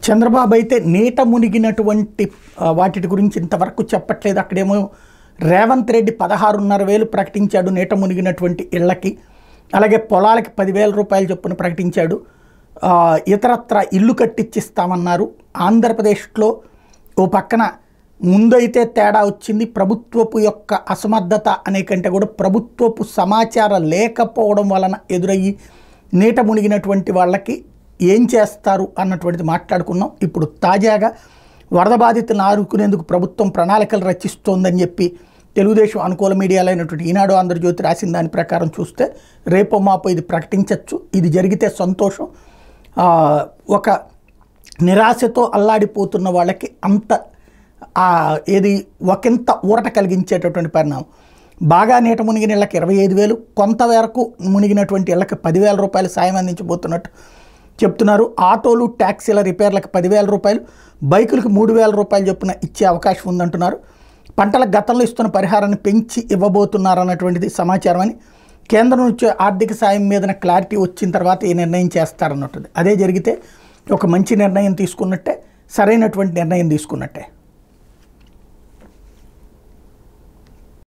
చంద్రబాబు అయితే నీట మునిగినటువంటి వాటి గురించి ఇంతవరకు చెప్పట్లేదు. అక్కడేమో రేవంత్ రెడ్డి 16,500 ప్రకటించాడు నీట మునిగినటువంటి ఇళ్లకి. అలాగే పొలాలకి 10,000 రూపాయలు చొప్పున ప్రకటించాడు. ఇతరత్ర ఇల్లు కట్టించిస్తామన్నారు. ఆంధ్రప్రదేశ్లో ఓ పక్కన ముందైతే తేడా వచ్చింది. ప్రభుత్వపు యొక్క అసమర్థత అనే కంటే కూడా ప్రభుత్వపు సమాచారం లేకపోవడం వలన ఎదురయ్యి నీట మునిగినటువంటి వాళ్ళకి ఏం చేస్తారు అన్నటువంటిది మాట్లాడుకున్నాం. ఇప్పుడు తాజాగా వరద బాధితులను ఆదుకునేందుకు ప్రభుత్వం ప్రణాళికలు రచిస్తోందని చెప్పి తెలుగుదేశం అనుకూల మీడియాలో అయినటువంటి ఈనాడు ఆంధ్రజ్యోతి రాసిన దాని ప్రకారం చూస్తే రేపో మాపో ఇది ప్రకటించవచ్చు. ఇది జరిగితే సంతోషం. ఒక నిరాశతో అల్లాడిపోతున్న వాళ్ళకి అంత ఏది ఒకంత ఊరట కలిగించేటటువంటి పరిణామం. బాగా నీట మునిగిన ఇళ్ళకి 25,000, కొంతవరకు మునిగినటువంటి ఇళ్ళకి 10,000 రూపాయలు సాయం అందించబోతున్నట్టు చెప్తున్నారు. ఆటోలు ట్యాక్సీల రిపేర్లకు 10,000 రూపాయలు, బైకులకు 3,000 రూపాయలు చొప్పున ఇచ్చే అవకాశం ఉందంటున్నారు. పంటలకు గతంలో ఇస్తున్న పరిహారాన్ని పెంచి ఇవ్వబోతున్నారు అన్నటువంటిది సమాచారం అని. కేంద్రం నుంచి ఆర్థిక సాయం మీద క్లారిటీ వచ్చిన తర్వాత ఈ నిర్ణయం చేస్తారన్నట్టుంది. అదే జరిగితే ఒక మంచి నిర్ణయం తీసుకున్నట్టే, సరైనటువంటి నిర్ణయం తీసుకున్నట్టే.